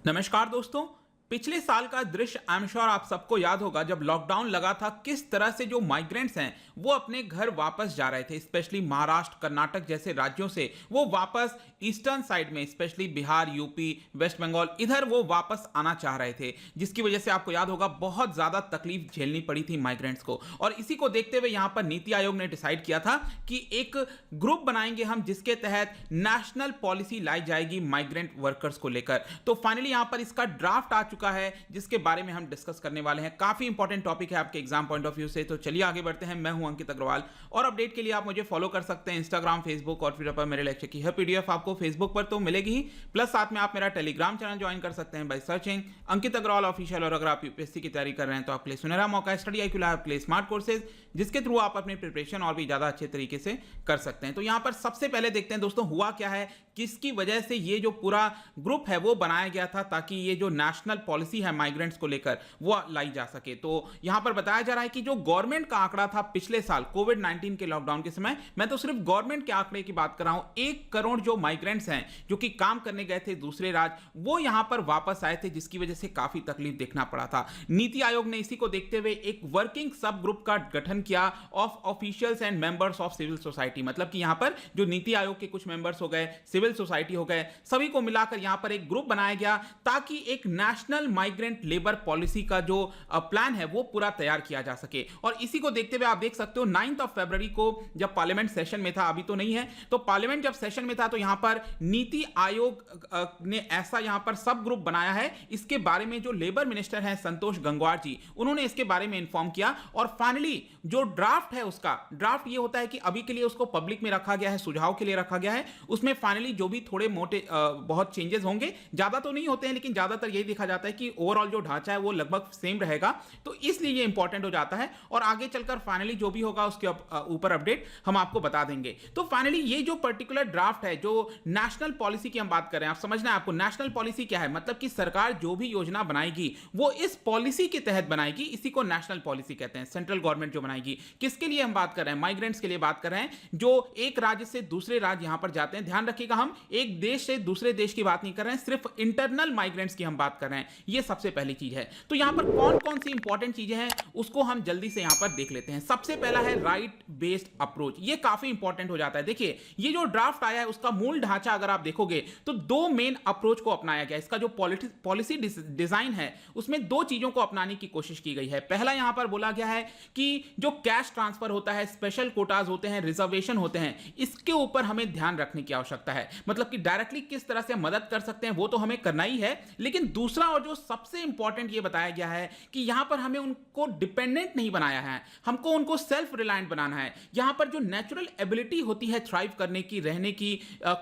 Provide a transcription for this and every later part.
नमस्कार दोस्तों। पिछले साल का दृश्य आई एम श्योर आप सबको याद होगा, जब लॉकडाउन लगा था किस तरह से जो माइग्रेंट्स हैं वो अपने घर वापस जा रहे थे। स्पेशली महाराष्ट्र, कर्नाटक जैसे राज्यों से वो वापस ईस्टर्न साइड में, स्पेशली बिहार, यूपी, वेस्ट बंगाल, इधर वो वापस आना चाह रहे थे, जिसकी वजह से आपको याद होगा बहुत ज्यादा तकलीफ झेलनी पड़ी थी माइग्रेंट्स को। और इसी को देखते हुए यहां पर नीति आयोग ने डिसाइड किया था कि एक ग्रुप बनाएंगे हम, जिसके तहत नेशनल पॉलिसी लाई जाएगी माइग्रेंट वर्कर्स को लेकर। तो फाइनली यहां पर इसका ड्राफ्ट आ चुका है, जिसके बारे में हम डिस्कस करने वाले हैं। काफी इंपॉर्टेंट टॉपिक है आपके एग्जाम पॉइंट ऑफ व्यू से। तो चलिए आगे बढ़ते हैं। मैं हूं अंकित अग्रवाल और अपडेट के लिए आप मुझे फॉलो कर सकते हैं इंस्टाग्राम, फेसबुक और ट्विटर पर। मेरे लेक्चर की हर पीडीएफ आपको फेसबुक पर तो मिलेगी ही, प्लस साथ में आप मेरा टेलीग्राम चैनल ज्वाइन कर सकते हैं by searching Ankit Agrawal official. और अगर आप यूपीएससी की तैयारी कर रहे हैं तो आपके लिए सुनहरा मौका है स्टडी IQ लैब के स्मार्ट कोर्सेज, जिसके थ्रू आप अपनी प्रिपरेशन और भी ज्यादा अच्छे तरीके से कर सकते हैं। तो यहां पर सबसे पहले देखते हैं दोस्तों हुआ क्या है, किसकी वजह से ये जो पूरा ग्रुप है वो बनाया गया था, ताकि ये जो नेशनल पॉलिसी है माइग्रेंट्स को लेकर वो लाई जा सके। तो यहां पर बताया जा रहा है कि जो गवर्नमेंट का आंकड़ा था पिछले साल कोविड-19 के लॉकडाउन के समय, मैं तो सिर्फ गवर्नमेंट के आंकड़े की बात कर रहा हूं, 1 करोड़ जो माइग्रेंट्स हैं जो कि काम करने गए थे दूसरे राज्य, वो यहां पर वापस आए थे, जिसकी वजह से काफी तकलीफ देखना पड़ा था। नीति आयोग ने इसी को देखते हुए एक वर्किंग सब ग्रुप का गठन किया of officials and members of civil society. मतलब कि यहां पर जो नीति आयोग के कुछ मेंबर्स हो गए, सिविल सोसाइटी हो गए, सभी को मिलाकर यहां पर एक ग्रुप बनाया गया, ताकि एक नेशनल माइग्रेंट लेबर पॉलिसी का जो प्लान है वो पूरा तैयार किया जा सके। और इसी को देखते हुए आप देख सकते हो 9 फरवरी को जब पार्लियामेंट सेशन में था, अभी तो नहीं है, तो पार्लियामेंट जब सेशन में था तो यहां पर नीति आयोग ने ऐसा यहां पर सब ग्रुप बनाया है। इसके बारे में जो लेबर मिनिस्टर हैं संतोष गंगवार जी, उन्होंने इसके बारे में इंफॉर्म किया। और फाइनली जो ड्राफ्ट है, उसका ड्राफ्ट ये होता है कि अभी के लिए उसको पब्लिक में रखा गया है, सुझाव के लिए रखा गया है। उसमें फाइनली जो भी थोड़े मोटे बहुत चेंजेस होंगे, ज्यादा तो नहीं होते हैं, लेकिन ज्यादातर यही देखा जाता है कि ओवरऑल जो ढांचा है वो लगभग सेम रहेगा। तो इसलिए ये इंपॉर्टेंट हो जाता है और आगे चलकर फाइनली जो भी होगा उसके ऊपर अपडेट हम आपको बता देंगे। तो फाइनली ये जो पर्टिकुलर ड्राफ्ट है, जो नेशनल पॉलिसी की हम बात कर रहे हैं, आप समझना है आपको नेशनल पॉलिसी क्या है। मतलब कि सरकार जो भी योजना बनाएगी वो इस पॉलिसी के तहत बनाएगी, इसी को नेशनल पॉलिसी कहते हैं। सेंट्रल गवर्नमेंट जो बनाएगी, किसके लिए हम बात कर रहे हैं, माइग्रेंट्स के लिए बात कर रहे हैं, जो एक राज्य से दूसरे राज्य यहां पर जाते हैं। ध्यान रखिएगा, हम एक देश से दूसरे देश की बात नहीं कर रहे हैं, सिर्फ इंटरनल माइग्रेंट्स की हम बात कर रहे हैं। ये सबसे पहली चीज है। तो यहां पर कौन कौन सी इंपॉर्टेंट चीजें हैं उसको हम जल्दी से यहां पर देख लेते हैं। सबसे पहला है राइट बेस्ड अप्रोच। ये काफी इंपॉर्टेंट हो जाता है। देखिए, ये जो ड्राफ्ट आया है उसका मूल ढांचा अगर आप देखोगे तो 2 मेन अप्रोच को अपनाया गया। इसका जो पॉलिसी डिजाइन है उसमें 2 चीजों को अपनाने की कोशिश की गई है। पहला यहां पर बोला गया है कि जो कैश ट्रांसफर होता है, स्पेशल कोटाज होते हैं, रिजर्वेशन होते हैं, इसके ऊपर हमें ध्यान रखने की आवश्यकता है। मतलब कि डायरेक्टली किस तरह से मदद कर सकते हैं वो तो हमें करना ही है, लेकिन दूसरा और जो सबसे इंपॉर्टेंट ये बताया गया है कि यहां पर हमें उनको डिपेंडेंट नहीं बनाया है, हमको उनको सेल्फ रिलायंट बनाना है। यहां पर जो नेचुरल एबिलिटी होती है थ्राइव करने की, रहने की,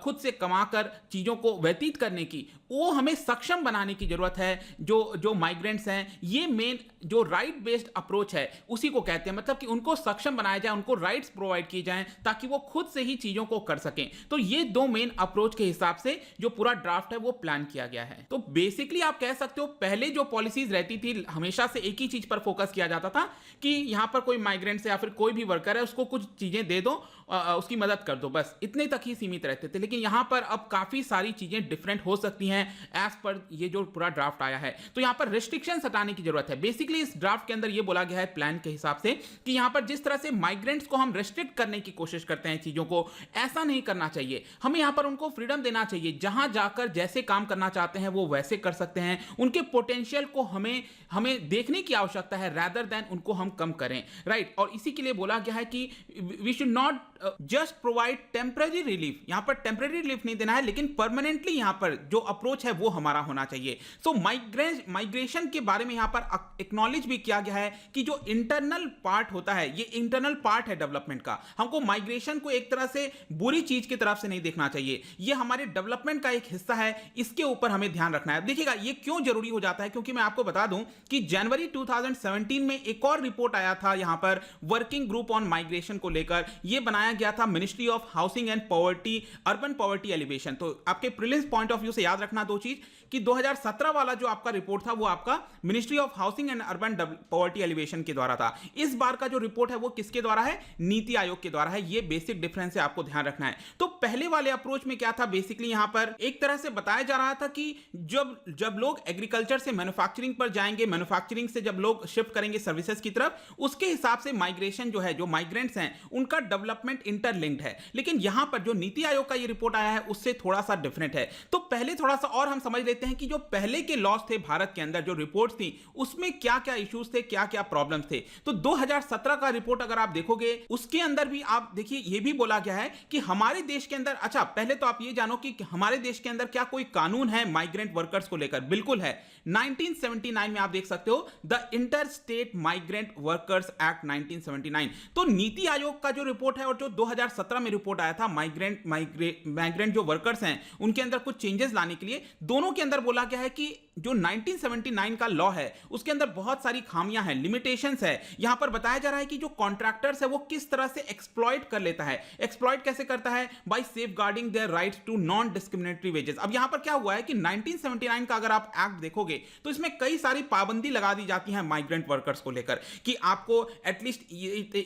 खुद से कमाकर चीजों को व्यतीत करने की, वो हमें सक्षम बनाने की जरूरत है। जो माइग्रेंट्स हैं, ये मेन जो राइट बेस्ड अप्रोच है उसी को कहते हैं। मतलब कि उनको सक्षम बनाया जाए, उनको राइट्स प्रोवाइड किए जाएं ताकि वो खुद से ही चीजों को कर सकें। तो ये 2 मेन अप्रोच के हिसाब से जो पूरा ड्राफ्ट है वो प्लान किया गया है। तो बेसिकली आप कह सकते हो पहले जो पॉलिसीज रहती थी हमेशा से एक ही चीज पर फोकस किया जाता था कि यहां पर कोई माइग्रेंट्स या फिर कोई भी वर्कर है उसको कुछ चीजें दे दो, उसकी मदद कर दो, बस इतने तक ही सीमित रहते थे। लेकिन यहां पर अब काफी सारी चीजें डिफरेंट हो सकती हैं एज पर ये जो पूरा ड्राफ्ट आया है। तो यहां पर रिस्ट्रिक्शंस हटाने की जरूरत है। बेसिकली इस ड्राफ्ट के अंदर ये बोला गया है प्लान के हिसाब से कि यहां पर जिस तरह से माइग्रेंट्स को हम रेस्ट्रिक्ट करने की कोशिश करते हैं चीजों को, ऐसा नहीं करना चाहिए। हमें यहां पर उनको फ्रीडम देना चाहिए, जहां जाकर जैसे काम करना चाहते हैं वो वैसे कर सकते हैं। उनके पोटेंशियल को हमें देखने की आवश्यकता है, rather than उनको हम कम करें, राइट। और इसी के लिए बोला गया है कि we should not just provide temporary relief. यहां पर टेम्पररी रिलीफ नहीं देना है, लेकिन परमानेंटली यहां पर जो अप्रोच है वो हमारा होना चाहिए। सो माइग्रेशन के बारे में यहां पर एक्नॉलेज भी किया गया है कि जो इंटरनल पार्ट होता है, ये इंटरनल पार्ट है डेवलपमेंट का। हमको माइग्रेशन को एक तरह से बुरी चीज की तरफ से नहीं देखना चाहिए, ये हमारे डेवलपमेंट का एक हिस्सा है, इसके ऊपर हमें ध्यान रखना है। देखिएगा ये क्यों जरूरी हो जाता है, क्योंकि मैं आपको बता दूं कि जनवरी 2017 में एक और रिपोर्ट आया था यहां पर वर्किंग ग्रुप ऑन माइग्रेशन को लेकर। यह बनाया गया था ministry of housing and poverty, urban poverty alleviation. तो आपके प्रीलिम्स पॉइंट ऑफ व्यू से याद रखना 2 चीज कि 2017 वाला जो आपका रिपोर्ट था वो आपका ministry of housing and urban poverty alleviation के द्वारा था। इस बार का जो रिपोर्ट है वो किसके द्वारा है? नीति आयोग के द्वारा है। ये बेसिक डिफरेंस है, आपको ध्यान रखना है। तो पहले वाले अप्रोच में क्या था, बेसिकली यहां पर एक तरह से बताया जा रहा था कि जब लोग एग्रीकल्चर से मैन्युफैक्चरिंग पर जाएंगे, मैन्युफैक्चरिंग से जब लोग शिफ्ट करेंगे सर्विसेज की तरफ, उसके हिसाब से माइग्रेशन जो है, जो माइग्रेंट्स हैं उनका डेवलपमेंट इंटरलिंक्ड है। लेकिन यहां पर जो नीति आयोग का ये रिपोर्ट आया है उससे थोड़ा सा डिफरेंट है। तो पहले थोड़ा सा और हम समझ लेते हैं कि जो पहले के लॉस थे भारत के अंदर, जो रिपोर्ट्स थी उसमें क्या क्या इश्यूज थे, क्या क्या प्रॉब्लम्स थे। तो 2017 का रिपोर्ट अगर आप देखोगे उसके अंदर भी आप देखिए ये भी बोला गया है कि हमारे देश के अंदर, अच्छा पहले तो आप ये जानो कि हमारे देश के अंदर क्या कोई कानून है माइग्रेंट वर्कर्स को लेकर? बिल्कुल है। 1979 में आप देख सकते हो the inter state migrant workers act 1979। तो नीति आयोग का जो रिपोर्ट है और जो 2017 में रिपोर्ट आया था माइग्रेंट जो वर्कर्स हैं उनके अंदर कुछ चेंजेस लाने के लिए, दोनों के अंदर बोला गया है कि जो 1979 का लॉ है उसके अंदर बहुत सारी खामियां हैं, लिमिटेशंस है। यहां पर बताया जा रहा है कि जो कॉन्ट्रैक्टर्स है वो किस तरह से एक्सप्लॉइट कर लेता है। एक्सप्लॉइट कैसे करता है? By safeguarding their rights to non discriminatory wages. अब यहां पर क्या हुआ है कि 1979 का अगर आप एक्ट देखोगे तो इसमें कई सारी पाबंदी लगा दी जाती है माइग्रेंट वर्कर्स को लेकर कि आपको एटलीस्ट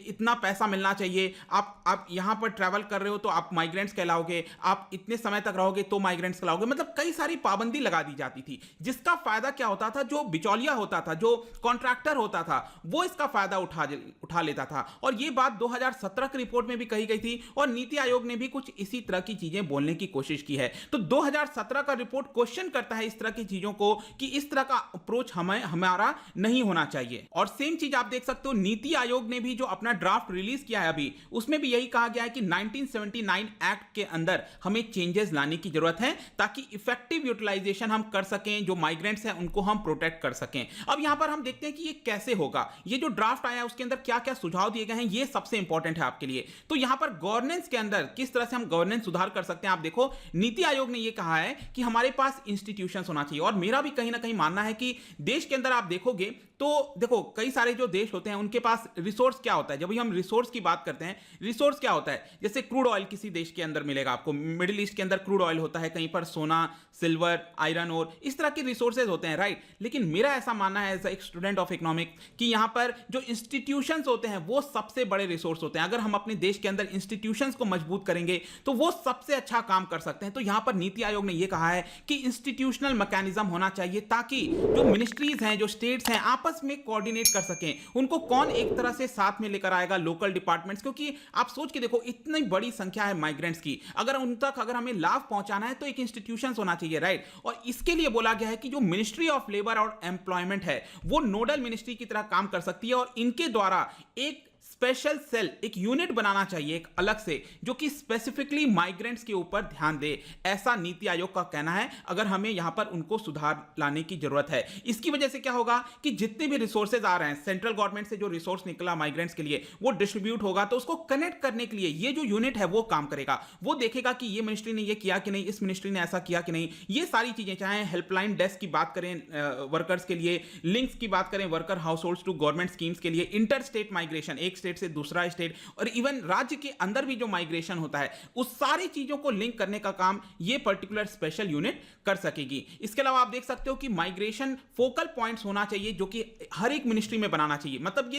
इतना पैसा मिलना चाहिए, आप यहां पर ट्रैवल कर रहे हो तो आप माइग्रेंट्स कहलाओगे, आप इतने समय तक रहोगे तो माइग्रेंट्स कहलाओगे। मतलब कई सारी पाबंदी लगा दी जाती थी, जिसका फायदा क्या होता था? जो बिचौलिया होता था, जो कॉन्ट्रैक्टर होता था, वो इसका फायदा उठा लेता था। और ये बात 2017 की रिपोर्ट में भी कही गई थी और नीति आयोग ने भी कुछ इसी तरह की चीजें बोलने की कोशिश की है। तो 2017 का रिपोर्ट क्वेश्चन करता है इस तरह की चीजों को कि इस तरह का अप्रोच हमारा नहीं होना चाहिए। और सेम चीज आप देख सकते हो नीति आयोग ने भी जो अपना ड्राफ्ट रिलीज किया है अभी, उसमें भी यही कहा गया है कि 1979 एक्ट के अंदर हमें चेंजेस लाने की जरूरत है ताकि इफेक्टिव यूटिलाइजेशन हम कर सकें, जो माइग्रेंट्स हैं उनको हम प्रोटेक्ट कर सकें। अब यहां पर हम देखते हैं कि ये कैसे होगा। ये जो ड्राफ्ट आया है उसके अंदर क्या क्या सुझाव दिए गए हैं, ये सबसे इंपॉर्टेंट है आपके लिए। तो यहां पर गवर्नेंस के अंदर किस तरह से हम गवर्नेंस सुधार कर सकते हैं, आप देखो नीति आयोग ने ये कहा है कि हमारे पास इंस्टीट्यूशंस होना चाहिए। और मेरा भी कहीं ना कहीं मानना है कि देश के अंदर आप देखोगे तो देखो कई सारे जो देश होते हैं उनके पास रिसोर्स क्या होता है। जब भी हम रिसोर्स की बात करते हैं, रिसोर्स क्या होता है? जैसे क्रूड ऑयल किसी देश के अंदर मिलेगा आपको, मिडिल ईस्ट के अंदर क्रूड ऑयल होता है, कहीं पर सोना, सिल्वर, आयरन ओर, इस तरह के रिसोर्सेज होते हैं, राइट। लेकिन मेरा ऐसा मानना है एज एक स्टूडेंट ऑफ इकोनॉमिक्स कि यहां पर जो इंस्टीट्यूशंस होते हैं वो सबसे बड़े रिसोर्स होते हैं। अगर हम अपने देश के अंदर इंस्टीट्यूशंस को मजबूत करेंगे तो वो सबसे अच्छा काम कर सकते हैं। तो यहां पर नीति आयोग ने यह कहा है कि इंस्टीट्यूशनल मैकेनिज्म होना चाहिए ताकि जो मिनिस्ट्रीज हैं, जो स्टेट्स हैं, आपस में कोऑर्डिनेट कर सकें। उनको कौन एक तरह से साथ में लेकर आएगा? Local departments. क्योंकि आप सोच के देखो इतनी बड़ी संख्या है माइग्रेंट्स की, अगर उन तक अगर हमें लाभ पहुंचाना है तो एक इंस्टीट्यूशंस होना चाहिए, राइट। और इसके लिए बोला गया है कि जो मिनिस्ट्री ऑफ लेबर और एम्प्लॉयमेंट है वो नोडल मिनिस्ट्री की तरह काम कर सकती है और इनके द्वारा एक स्पेशल सेल, एक यूनिट बनाना चाहिए एक अलग से, जो कि स्पेसिफिकली माइग्रेंट्स के ऊपर ध्यान दे। ऐसा नीति आयोग का कहना है। अगर हमें यहां पर उनको सुधार लाने की जरूरत है। इसकी वजह से क्या होगा कि जितने भी रिसोर्सेज आ रहे हैं सेंट्रल गवर्नमेंट से, जो रिसोर्स निकला माइग्रेंट्स के लिए वो डिस्ट्रीब्यूट होगा, तो उसको कनेक्ट करने के लिए ये जो यूनिट है वो काम करेगा। वो देखेगा कि ये मिनिस्ट्री ने ये किया कि नहीं, इस मिनिस्ट्री ने ऐसा किया कि नहीं। ये सारी चीजें, चाहे हेल्पलाइन डेस्क की बात करें वर्कर्स के लिए, लिंक्स की बात करें worker house holds to government schemes के लिए, इंटर स्टेट माइग्रेशन, एक स्टेट से दूसरा स्टेट, और इवन राज्य के अंदर भी जो माइग्रेशन होता है, उस सारी चीजों को लिंक करने का काम ये पर्टिकुलर स्पेशल यूनिट कर सकेगी। इसके अलावा आप देख सकते हो कि माइग्रेशन फोकल पॉइंट्स होना चाहिए जो कि हर एक मिनिस्ट्री में बनाना चाहिए। मतलब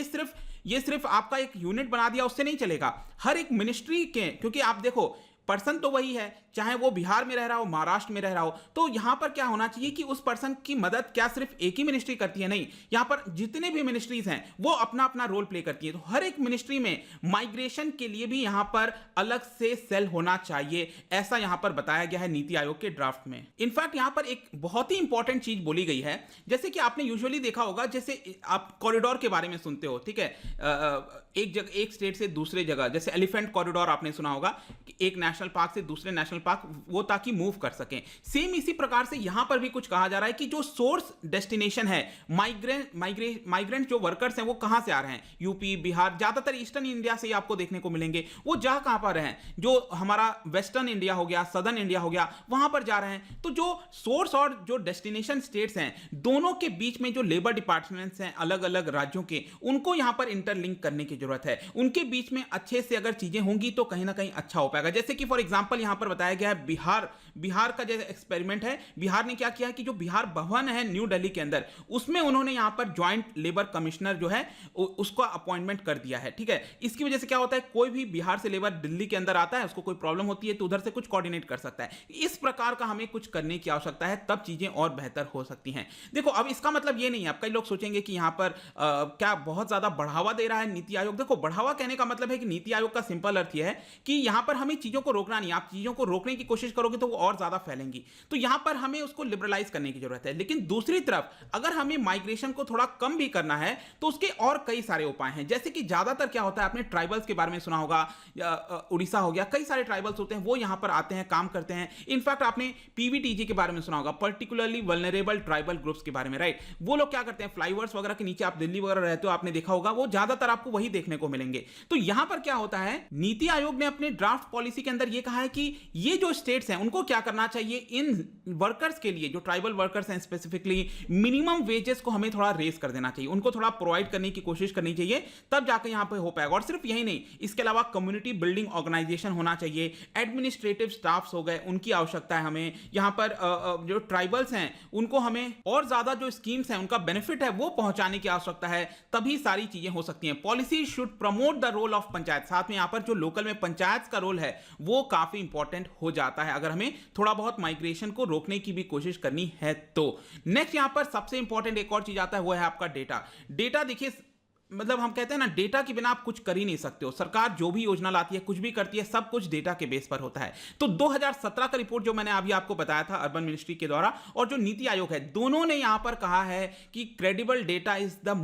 ये सिर्फ आपका एक यूनिट बना दिया उससे नहीं चलेगा। हर एक मिनिस्ट्री के, क्योंकि आप देखो पर्सन तो वही है, चाहे वो बिहार में रह रहा हो, महाराष्ट्र में रह रहा हो, तो यहां पर क्या होना चाहिए कि उस पर्सन की मदद क्या सिर्फ एक ही मिनिस्ट्री करती है? नहीं, यहां पर जितने भी मिनिस्ट्रीज हैं वो अपना अपना रोल प्ले करती है। तो हर एक मिनिस्ट्री में माइग्रेशन के लिए भी यहां पर अलग से सेल होना चाहिए, ऐसा यहां पर बताया गया है नीति आयोग के ड्राफ्ट में। इनफैक्ट यहां पर एक बहुत ही इंपॉर्टेंट चीज बोली गई है, जैसे कि आपने यूजुअली देखा होगा, जैसे आप कॉरिडोर के बारे में सुनते हो, ठीक है, एक स्टेट से दूसरे जगह, जैसे एलिफेंट कॉरिडोर आपने सुना होगा, एक नेशनल पार्क से दूसरे नेशनल पार्क, वो ताकि मूव कर सकें। सेम इसी प्रकार से यहां पर भी कुछ कहा जा रहा है कि जो सोर्स डेस्टिनेशन है, माइग्रेंट जो वर्कर्स हैं वो कहां से आ रहे हैं? यूपी, बिहार, ज्यादातर ईस्टर्न इंडिया से आपको देखने को मिलेंगे। वो जा कहां पर हैं? जो हमारा वेस्टर्न इंडिया हो गया, सदर्न इंडिया हो गया, वहां पर जा रहे हैं। तो जो सोर्स और जो डेस्टिनेशन स्टेट्स हैं, दोनों के बीच में जो लेबर डिपार्टमेंट्स हैं अलग अलग राज्यों के, उनको यहां पर इंटरलिंक करने की जरूरत है। उनके बीच में अच्छे से अगर चीजें होंगी तो कहीं ना कहीं अच्छा हो पाएगा। जैसे कि फॉर एग्जांपल यहां पर बताया गया है बिहार का जैसे एक्सपेरिमेंट है। बिहार ने क्या किया कि जो बिहार भवन है न्यू दिल्ली के अंदर, उसमें उन्होंने यहां पर ज्वाइंट लेबर कमिश्नर जो है उसको अपॉइंटमेंट कर दिया है, ठीक है। इसकी वजह से क्या होता है, कोई भी बिहार से लेबर दिल्ली के अंदर आता है, उसको कोई प्रॉब्लम होती है तो उधर से कुछ कोऑर्डिनेट कर सकता है। इस प्रकार का हमें कुछ करने की आवश्यकता है, तब चीजें और बेहतर हो सकती हैं। देखो अब इसका मतलब ये नहीं है, अब कई लोग सोचेंगे कि यहां पर क्या बहुत ज्यादा बढ़ावा दे रहा है नीति आयोग। देखो बढ़ावा कहने का मतलब है कि नीति आयोग का सिंपल अर्थ यह है कि यहां पर हमें चीजों को रोकना नहीं, आप चीजों को रोकने की कोशिश करोगे तो वो और ज्यादा फैलेंगी, तो यहां पर हमें उसको लिबरलाइज करने की जरूरत है। लेकिन दूसरी तरफ अगर हमें माइग्रेशन को थोड़ा कम भी करना है तो उसके और कई सारे उपाय हैं। जैसे कि ज्यादातर क्या होता है, आपने ट्राइबल्स के बारे में सुना होगा, उड़ीसा हो गया, कई सारे ट्राइबल्स होते हैं वो यहां पर आते हैं, काम करते हैं। इनफैक्ट आपने पीवीटीजी के बारे में सुना होगा, पर्टिकुलरली वल्नरेबल ट्राइबल ग्रुप्स के बारे में, राइट। वो लोग क्या करते हैं, फ्लाईओवर्स वगैरह के नीचे, आप दिल्ली वगैरह रहते हो आपने देखा होगा, वो ज्यादातर आपको वही देखने को मिलेंगे। तो यहां पर क्या होता है, नीति आयोग ने अपने ड्राफ्ट पॉलिसी के अंदर यह कहा है कि ये जो स्टेट्स हैं उनको क्या करना चाहिए, इन वर्कर्स के लिए, जो ट्राइबल वर्कर्स हैं स्पेसिफिकली, मिनिमम वेजेस को हमें थोड़ा रेस कर देना चाहिए, उनको थोड़ा प्रोवाइड करने की कोशिश करनी चाहिए, तब जाकर यहां पे हो पाएगा। और सिर्फ यही नहीं, इसके अलावा कम्युनिटी बिल्डिंग ऑर्गेनाइजेशन होना चाहिए, एडमिनिस्ट्रेटिव स्टाफ्स हो गए, उनकी आवश्यकता है हमें। यहां पर जो ट्राइबल्स हैं उनको हमें और ज्यादा जो स्कीम्स हैं उनका बेनिफिट है वो पहुंचाने की आवश्यकता है, तभी सारी चीजें हो सकती हैं। Policy should promote the role of panchayat, साथ में यहां पर जो लोकल में पंचायत का रोल है वो काफी इंपॉर्टेंट हो जाता है अगर हमें थोड़ा बहुत माइग्रेशन को रोकने की भी कोशिश करनी है तो। नेक्स्ट यहां पर सबसे इंपॉर्टेंट एक और चीज आता है, वो है आपका डेटा। देखिए मतलब हम कहते हैं ना, डेटा के बिना आप कुछ कर ही नहीं सकते हो। सरकार जो भी योजना लाती है, कुछ भी करती है, सब कुछ डेटा के बेस पर होता है। तो 2017 का रिपोर्ट जो मैंने अभी आपको बताया था अर्बन मिनिस्ट्री के द्वारा, और जो नीति आयोग है, दोनों ने यहां पर कहा है कि credible data is the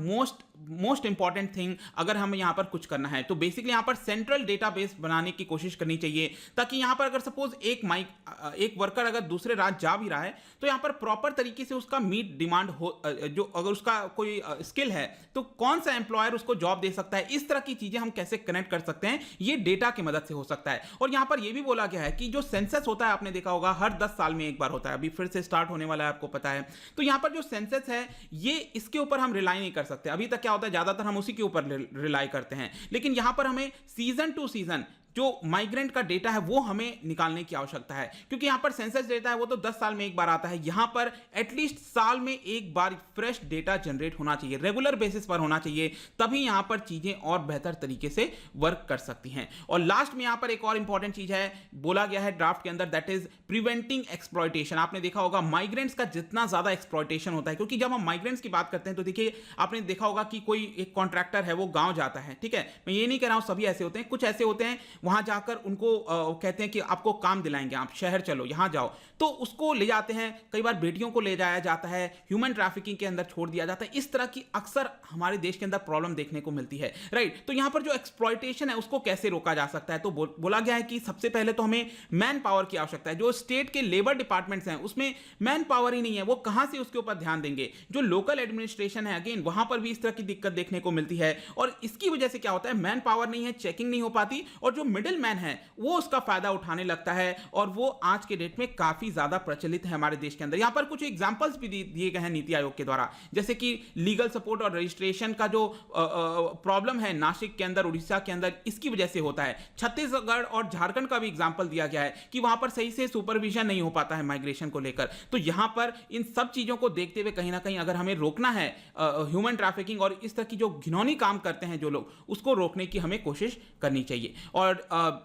most important thing अगर हमें यहां पर कुछ करना है। तो बेसिकली यहां पर सेंट्रल डेटाबेस बनाने की कोशिश करनी चाहिए, ताकि यहां पर अगर सपोज एक वर्कर अगर दूसरे राज्य जा भी रहा है तो यहां पर प्रॉपर तरीके से उसका मीट डिमांड हो, जो अगर उसका कोई स्किल है तो कौन सा एम्प्लॉयर उसको जॉब दे सकता है, इस तरह की चीजें हम कैसे कनेक्ट कर सकते हैं, ये डेटा की मदद से हो सकता है। और यहां पर यह भी बोला गया है कि जो सेंसस होता है, आपने देखा होगा हर 10 साल में एक बार होता है, अभी फिर से स्टार्ट होने वाला है, आपको पता है। तो यहां पर जो सेंसस है, ये इसके ऊपर हम रिलाई नहीं कर सकते। अभी तक क्या होता है, ज्यादातर हम उसी के ऊपर रिलाई करते हैं, लेकिन यहां पर हमें सीजन टू सीजन जो माइग्रेंट का डेटा है वो हमें निकालने की आवश्यकता है, क्योंकि यहां पर सेंसस डेटा है वो तो 10 साल में एक बार आता है। यहां पर एटलीस्ट साल में एक बार फ्रेश डेटा जनरेट होना चाहिए, रेगुलर बेसिस पर होना चाहिए, तभी यहां पर चीजें और बेहतर तरीके से वर्क कर सकती हैं। और लास्ट में यहां पर एक और इंपॉर्टेंट चीज है, बोला गया है ड्राफ्ट के अंदर, दैट इज प्रिवेंटिंग एक्सप्लॉयटेशन। आपने देखा होगा माइग्रेंट्स का जितना ज्यादा एक्सप्लॉयटेशन होता है, क्योंकि जब हम माइग्रेंट्स की बात करते हैं तो देखिए आपने देखा होगा कि कोई एक कॉन्ट्रैक्टर है वो गांव जाता है, ठीक है, मैं ये नहीं कह रहा हूं सभी ऐसे होते हैं, कुछ ऐसे होते हैं वहां जाकर उनको कहते हैं कि आपको काम दिलाएंगे, आप शहर चलो, यहां जाओ, तो उसको ले जाते हैं, कई बार बेटियों को ले जाया जाता है, ह्यूमन ट्रैफिकिंग के अंदर छोड़ दिया जाता है। इस तरह की अक्सर हमारे देश के अंदर प्रॉब्लम देखने को मिलती है, राइट। तो यहां पर जो एक्सप्लॉयटेशन है उसको कैसे रोका जा सकता है, तो बोला गया है कि सबसे पहले तो हमें मैन पावर की आवश्यकता है। जो स्टेट के लेबर डिपार्टमेंट्स हैं उसमें मैन पावर ही नहीं है, वो कहां से उसके ऊपर ध्यान देंगे। जो लोकल एडमिनिस्ट्रेशन है, अगेन वहां पर भी इस तरह की दिक्कत देखने को मिलती है, और इसकी वजह से क्या होता है, मैन पावर नहीं है, चेकिंग नहीं हो पाती, और जो मिडिल मैन है वो उसका फायदा उठाने लगता है, और वो आज के डेट में काफी ज्यादा प्रचलित है हमारे देश के अंदर। यहां पर कुछ एग्जांपल्स भी दिए गए हैं नीति आयोग के द्वारा, जैसे कि लीगल सपोर्ट और रजिस्ट्रेशन का जो प्रॉब्लम है नासिक के अंदर, उड़ीसा के अंदर, इसकी वजह से होता है। छत्तीसगढ़ और झारखंड का भी एग्जांपल दिया गया है कि वहां पर सही से सुपरविजन नहीं हो पाता है माइग्रेशन को लेकर। तो यहां पर इन सब चीजों को देखते हुए कहीं ना कहीं अगर हमें रोकना है ह्यूमन ट्रैफिकिंग और इस तरह की जो घिनौनी काम करते हैं जो लोग, उसको रोकने की हमें कोशिश करनी चाहिए। और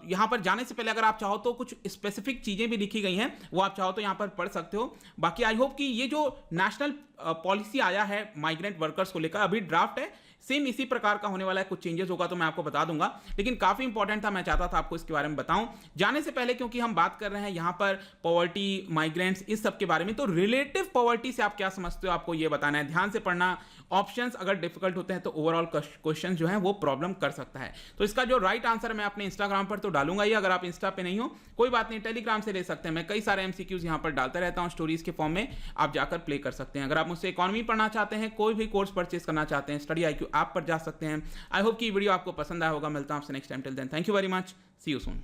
यहां पर जाने से पहले अगर आप चाहो तो कुछ स्पेसिफिक चीजें भी लिखी गई हैं, वो आप चाहो तो यहां पर पढ़ सकते हो। बाकी आई होप कि ये जो नेशनल पॉलिसी आया है माइग्रेंट वर्कर्स को लेकर, अभी ड्राफ्ट है, सेम इसी प्रकार का होने वाला है, कुछ चेंजेस होगा तो मैं आपको बता दूंगा, लेकिन काफी इंपॉर्टेंट था, मैं चाहता था आपको इसके बारे में बताऊं जाने से पहले, क्योंकि हम बात कर रहे हैं यहां पर पॉवर्टी, माइग्रेंट्स, इस सब के बारे में। तो रिलेटिव पॉवर्टी से आप क्या समझते हो, आपको यह बताना है, ध्यान से पढ़ना। ऑप्शंस अगर डिफिकल्ट होते हैं तो ओवरऑल क्वेश्चन जो है वो प्रॉब्लम कर सकता है। तो इसका जो राइट आंसर मैं अपने इंस्टाग्राम पर तो डालूंगा ही, अगर आप इंस्टा पे नहीं हो कोई बात नहीं, टेलीग्राम से ले सकते हैं, मैं कई सारे एमसीक्यूज यहां पर डालता रहता हूं स्टोरीज के फॉर्म में, आप जाकर प्ले कर सकते हैं। अगर आप मुझसे इकोनॉमी पढ़ना चाहते हैं, कोई भी कोर्स परचेस करना चाहते हैं, स्टडी IQ ऐप पर जा सकते हैं। आई होप कि वीडियो आपको पसंद आया होगा, मिलता हूं आपसे next time, till then thank you very much, see you soon.